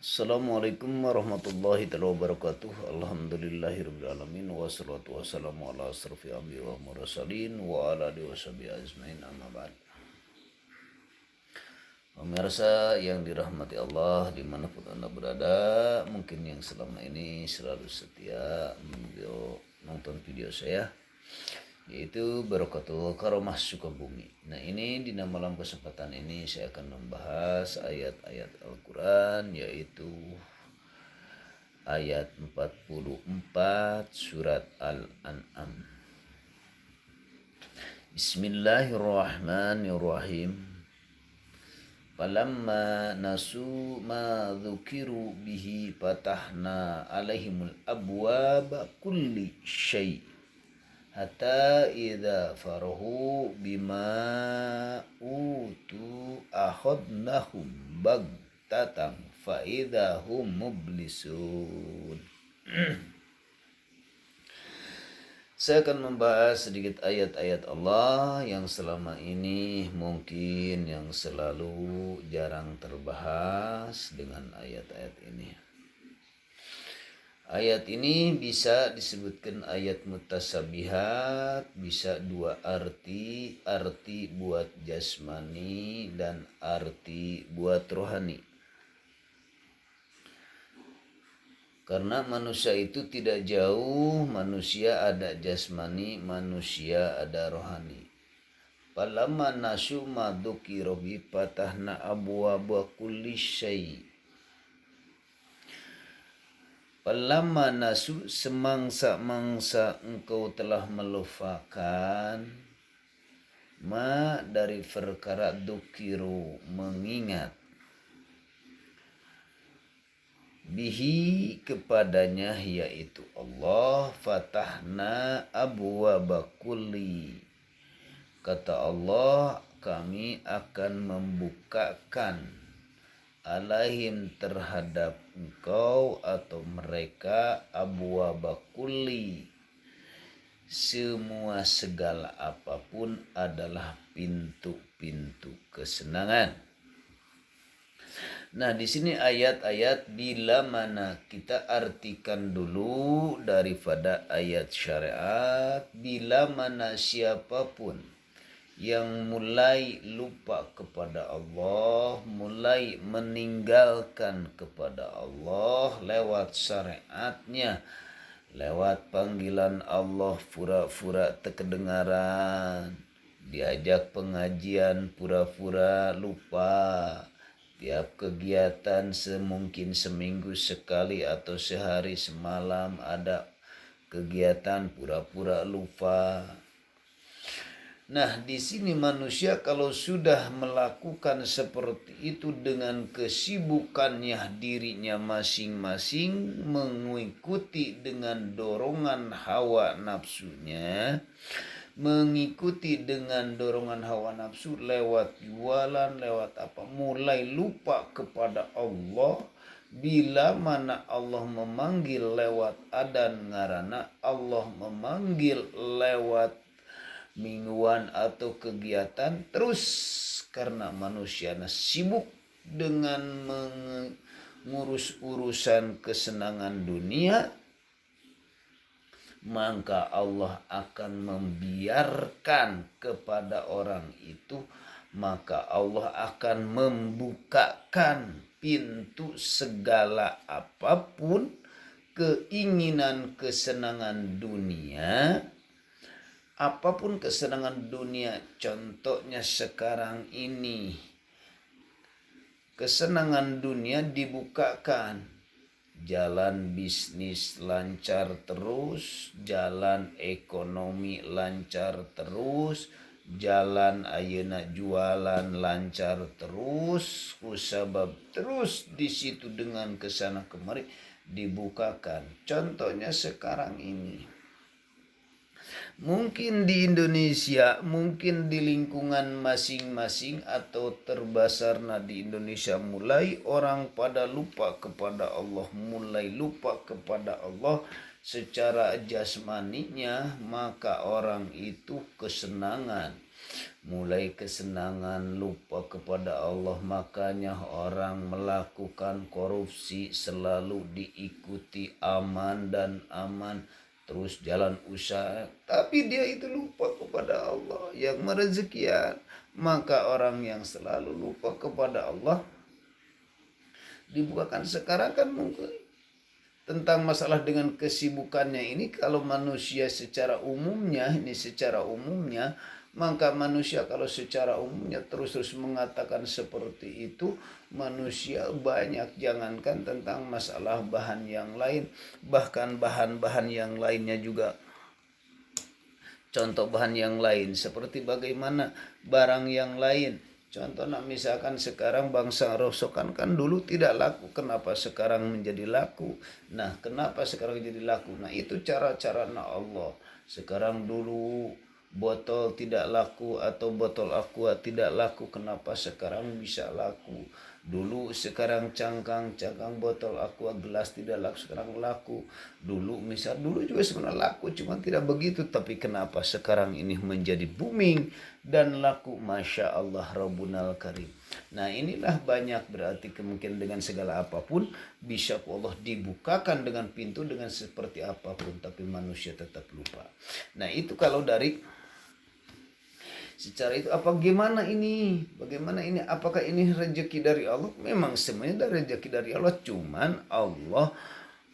Assalamualaikum warahmatullahi wabarakatuh. Alhamdulillahirabbil alamin wassalatu wassalamu ala asrofil anbiya'i wal mursalin wa ala alihi washabihi ajmain amma ba'd. Pemirsa yang dirahmati Allah dimanapun Anda berada, mungkin yang selama ini selalu setia nonton video saya, yaitu Barokatul Karomah Sukabumi. Nah, ini di malam kesempatan ini saya akan membahas ayat-ayat Al-Quran, yaitu ayat 44 surat Al-An'am. Bismillahirrahmanirrahim. Falamma nasu ma dzukiru bihi fatahna alaihimul abwaba kulli syai' hatta idza farahu bima utu akhadnahum baghtatan fa idza hum mublisun. Saya akan membahas sedikit ayat-ayat Allah yang selama ini mungkin yang selalu jarang terbahas dengan ayat-ayat ini. Ayat ini bisa disebutkan ayat mutasabihat, bisa dua arti buat jasmani dan arti buat rohani. Karena manusia itu tidak jauh, manusia ada jasmani, manusia ada rohani. Falamma nasu ma dzukira bi fatahna abwaaba kulli syai'. Falamma nasu, semangsa-mangsa engkau telah melupakan, ma dari perkara dzukiru mengingat, bihi kepadanya yaitu Allah, fatahna abwaaba kulli, kata Allah kami akan membukakan alaihim terhadap engkau atau mereka abwaaba kulli, semua segala apapun adalah pintu-pintu kesenangan. Nah, di sini ayat-ayat bila mana kita artikan dulu daripada ayat syariat, bila mana siapapun yang mulai lupa kepada Allah, mulai meninggalkan kepada Allah lewat syariatnya, lewat panggilan Allah pura-pura terkedengaran, diajak pengajian pura-pura lupa, tiap kegiatan semungkin seminggu sekali atau sehari semalam ada kegiatan pura-pura lupa. Nah, di sini manusia kalau sudah melakukan seperti itu dengan kesibukannya dirinya masing-masing, mengikuti dengan dorongan hawa nafsunya, mengikuti dengan dorongan hawa nafsu lewat jualan, lewat apa, mulai lupa kepada Allah. Bila mana Allah memanggil lewat adan ngarana, Allah memanggil lewat mingguan atau kegiatan, terus karena manusia sibuk dengan mengurus urusan kesenangan dunia, maka Allah akan membiarkan kepada orang itu, maka Allah akan membukakan pintu segala apapun keinginan kesenangan dunia. Apapun kesenangan dunia, contohnya sekarang ini kesenangan dunia dibukakan, jalan bisnis lancar terus, jalan ekonomi lancar terus, jalan ayeuna jualan lancar terus, kusabab terus di situ dengan kesana kemari dibukakan. Contohnya sekarang ini, mungkin di Indonesia, mungkin di lingkungan masing-masing atau terbesarnya di Indonesia, mulai orang pada lupa kepada Allah, mulai lupa kepada Allah secara jasmaninya, maka orang itu kesenangan, mulai kesenangan, lupa kepada Allah. Makanya orang melakukan korupsi selalu diikuti aman dan aman, terus jalan usaha, tapi dia itu lupa kepada Allah yang merezekian. Maka orang yang selalu lupa kepada Allah dibukakan sekarang kan mungkin tentang masalah dengan kesibukannya ini. Kalau manusia secara umumnya, maka manusia kalau secara umumnya terus-terus mengatakan seperti itu, manusia banyak, jangankan tentang masalah bahan yang lain, bahkan bahan-bahan yang lainnya juga. Contoh bahan yang lain seperti bagaimana barang yang lain. Contoh misalkan sekarang bangsa rosokan kan dulu tidak laku, kenapa sekarang menjadi laku? Nah, kenapa sekarang jadi laku? Nah, itu cara-cara Allah. Sekarang dulu botol tidak laku atau botol aqua tidak laku, kenapa sekarang bisa laku? Dulu sekarang cangkang botol aqua gelas tidak laku, sekarang laku. Dulu juga sebenarnya laku, cuma tidak begitu, tapi kenapa sekarang ini menjadi booming dan laku? Masya Allah Rabbunal Karim. Nah, inilah banyak, berarti kemungkinan dengan segala apapun bisa Allah dibukakan dengan pintu dengan seperti apapun, tapi manusia tetap lupa. Nah, itu kalau dari secara itu bagaimana ini? Apakah ini rezeki dari Allah? Memang semuanya dari rezeki dari Allah, cuman Allah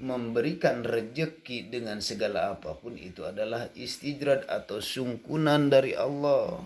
memberikan rezeki dengan segala apapun itu adalah istidrad atau sungkunan dari Allah.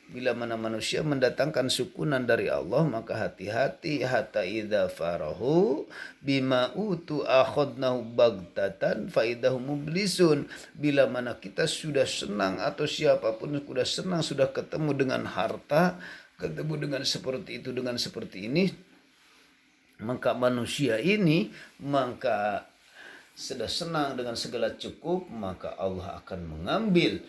Bila mana manusia mendatangkan sukunan dari Allah, maka hati-hati. Hatta idza farahu bima utu akhadnahu bagtatan faidahum mublisun. Bila mana kita sudah senang atau siapapun sudah senang, sudah ketemu dengan harta, ketemu dengan seperti itu, dengan seperti ini, maka manusia ini sudah senang dengan segala cukup, maka Allah akan mengambil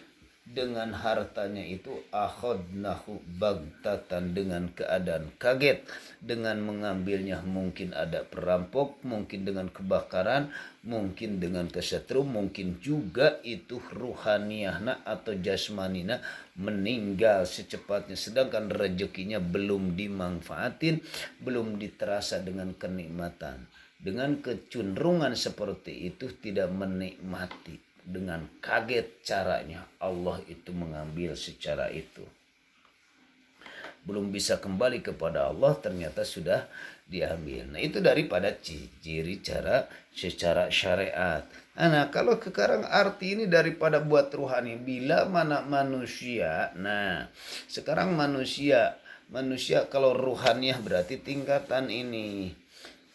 dengan hartanya itu akhadnahu bagtatan, dengan keadaan kaget, dengan mengambilnya. Mungkin ada perampok, mungkin dengan kebakaran, mungkin dengan kesetrum, mungkin juga itu ruhaniyahna atau jasmanina meninggal secepatnya, sedangkan rezekinya belum dimanfaatin, belum diterasa dengan kenikmatan. Dengan kecenderungan seperti itu tidak menikmati, dengan kaget caranya Allah itu mengambil secara itu. Belum bisa kembali kepada Allah, ternyata sudah diambil. Nah, itu daripada ciri cara secara syariat. Nah, kalau sekarang arti ini daripada buat ruhani, bila mana manusia, nah sekarang manusia kalau ruhaniah berarti tingkatan ini,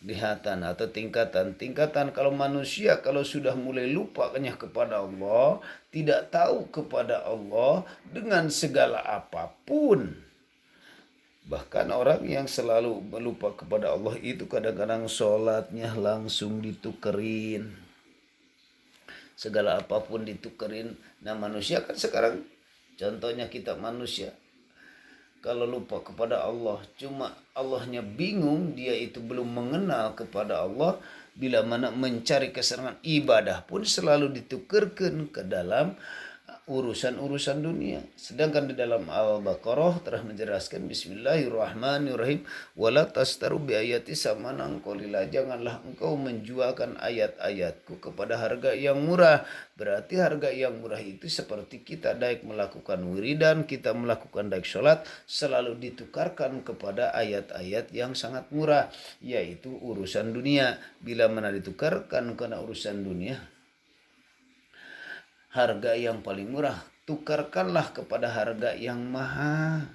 lihatan atau tingkatan kalau manusia kalau sudah mulai lupanya kepada Allah, tidak tahu kepada Allah dengan segala apapun. Bahkan orang yang selalu melupa kepada Allah itu kadang-kadang sholatnya langsung ditukerin, segala apapun ditukerin. Nah, manusia kan sekarang contohnya kita manusia kalau lupa kepada Allah, cuma Allahnya bingung, dia itu belum mengenal kepada Allah. Bila mana mencari kesenangan ibadah pun selalu ditukarkan ke dalam urusan-urusan dunia. Sedangkan di dalam Al-Baqarah telah menjelaskan Bismillahirrahmanirrahim, wala tastaru bi ayati samanan qalila, janganlah engkau menjualkan ayat-ayatku kepada harga yang murah. Berarti harga yang murah itu seperti kita daik melakukan wiridan, kita melakukan daik sholat, selalu ditukarkan kepada ayat-ayat yang sangat murah, yaitu urusan dunia. Bila mana ditukarkan karena urusan dunia, harga yang paling murah, tukarkanlah kepada harga yang mahal.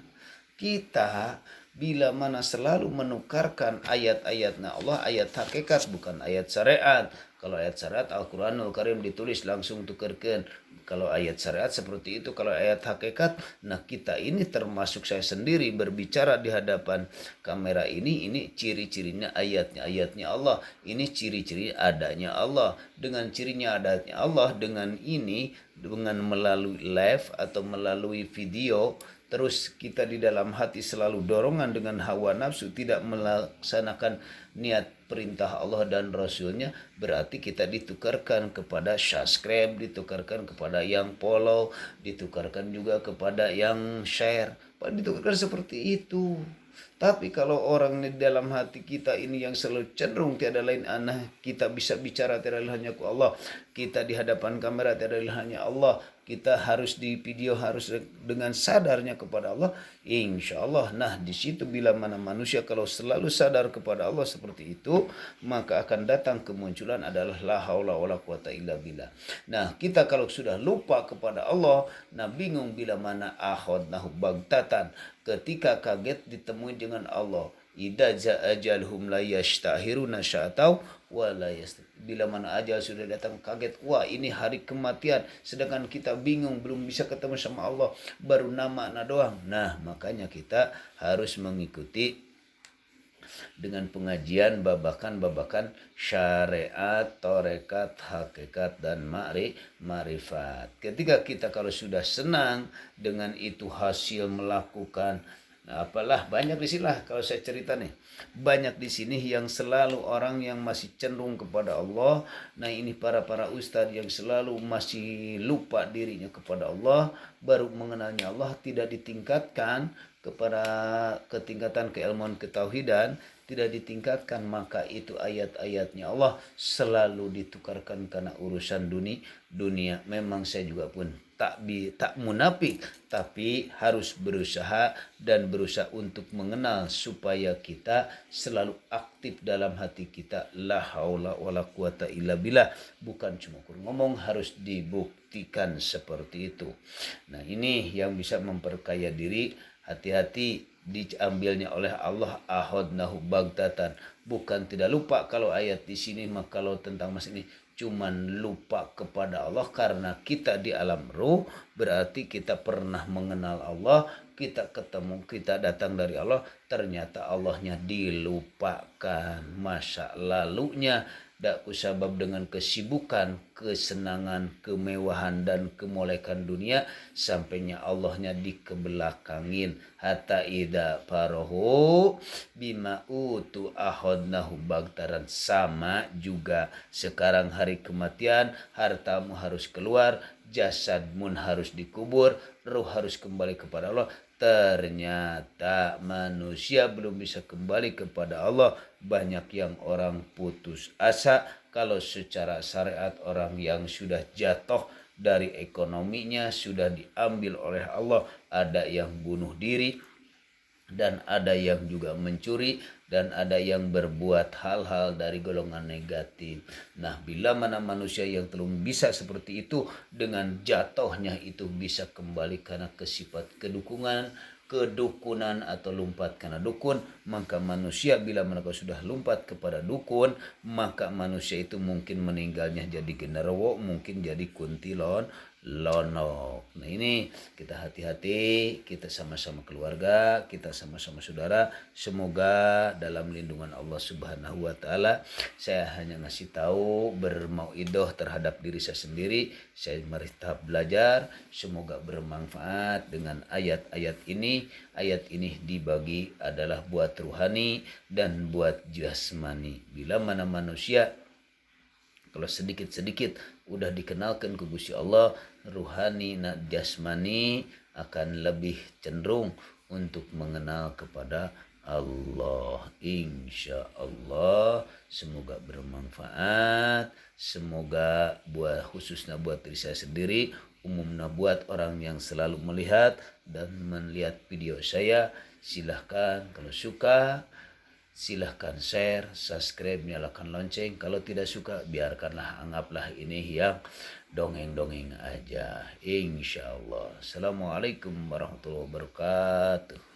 Kita bila mana selalu menukarkan ayat-ayatnya Allah, ayat hakikat bukan ayat syariat. Kalau ayat syariat Al-Quranul Karim ditulis langsung tukarkan. Kalau ayat syariat seperti itu. Kalau ayat hakikat, nah kita ini termasuk saya sendiri berbicara di hadapan kamera ini ciri-cirinya ayatnya Allah. Ini ciri-ciri adanya Allah. Dengan cirinya adanya Allah, dengan melalui live atau melalui video, terus kita di dalam hati selalu dorongan dengan hawa nafsu, tidak melaksanakan niat perintah Allah dan Rasulnya, berarti kita ditukarkan kepada subscribe, ditukarkan kepada yang follow, ditukarkan juga kepada yang share, ditukarkan seperti itu. Tapi kalau orang di dalam hati kita ini yang selalu cenderung tiada lain kita bisa bicara tiada lain hanya ku Allah, kita di hadapan kamera tiada lain hanya Allah, kita harus di video harus dengan sadarnya kepada Allah, insya Allah. Nah di situ bila mana manusia kalau selalu sadar kepada Allah seperti itu, maka akan datang kemunculan adalah la haula wala quwata illa billah. Nah kita kalau sudah lupa kepada Allah, nah bingung bila mana akhadnahu bagtatan, ketika kaget ditemui dengan Allah. Idza jaa ajalhum la yastahiruna sya'atau wa la bila mana ajal sudah datang kaget, wah ini hari kematian, sedangkan kita bingung belum bisa ketemu sama Allah, baru nama doang. Nah makanya kita harus mengikuti dengan pengajian babakan syariat, torekat, hakikat, dan ma'rifat. Ketika kita kalau sudah senang dengan itu hasil melakukan apalah, banyak di sini lah kalau saya cerita nih, banyak di sini yang selalu orang yang masih cenderung kepada Allah. Nah ini para ustadz yang selalu masih lupa dirinya kepada Allah, baru mengenalnya Allah, tidak ditingkatkan kepada ketingkatan keilmuan ketauhidan, tidak ditingkatkan, maka itu ayat-ayatnya Allah selalu ditukarkan karena urusan dunia. Memang saya juga pun tak munafik, tapi harus berusaha dan berusaha untuk mengenal supaya kita selalu aktif dalam hati kita, la haula wala quwata illa billah, bukan cuma ngomong, harus dibuktikan seperti itu. Nah ini yang bisa memperkaya diri. Hati-hati diambilnya oleh Allah ahadnahu bagtatan, bukan tidak lupa. Kalau ayat di sini maka kalau tentang mas ini cuman lupa kepada Allah karena kita di alam ruh, berarti kita pernah mengenal Allah, kita ketemu, kita datang dari Allah, ternyata Allahnya dilupakan, masa lalunya dak kusabab dengan kesibukan, kesenangan, kemewahan, dan kemolekan dunia, sampainya Allahnya dikebelakangin. Hatta ida farohu bima utu ahodnahu bagtaran. Sama juga sekarang hari kematian, hartamu harus keluar, jasadmu harus dikubur, ruh harus kembali kepada Allah. Ternyata manusia belum bisa kembali kepada Allah. Banyak yang orang putus asa. Kalau secara syariat orang yang sudah jatuh dari ekonominya, sudah diambil oleh Allah, ada yang bunuh diri, dan ada yang juga mencuri, dan ada yang berbuat hal-hal dari golongan negatif. Nah bila mana manusia yang belum bisa seperti itu, dengan jatuhnya itu bisa kembali karena kesifat kedukunan atau lumpat karena dukun, maka manusia bila mereka sudah lumpat kepada dukun, maka manusia itu mungkin meninggalnya jadi genderuwo, mungkin jadi kuntilon lono. Nah ini kita hati-hati, kita sama-sama keluarga, kita sama-sama saudara, semoga dalam lindungan Allah Subhanahu wa taala. Saya hanya ngasih tahu, bermauidoh terhadap diri saya sendiri, saya mari tahap belajar, semoga bermanfaat dengan ayat-ayat ini. Ayat ini dibagi adalah buat ruhani dan buat jasmani. Bila mana manusia kalau sedikit-sedikit udah dikenalkan ke Gusti Allah, ruhani dan jasmani akan lebih cenderung untuk mengenal kepada Allah. Insya Allah semoga bermanfaat, semoga khususnya buat diri saya sendiri, umumnya buat orang yang selalu melihat dan melihat video saya. Silahkan kalau suka, silahkan share, subscribe, nyalakan lonceng. Kalau tidak suka, biarkanlah, anggaplah ini yang dongeng-dongeng aja. Insya Allah. Assalamualaikum warahmatullahi wabarakatuh.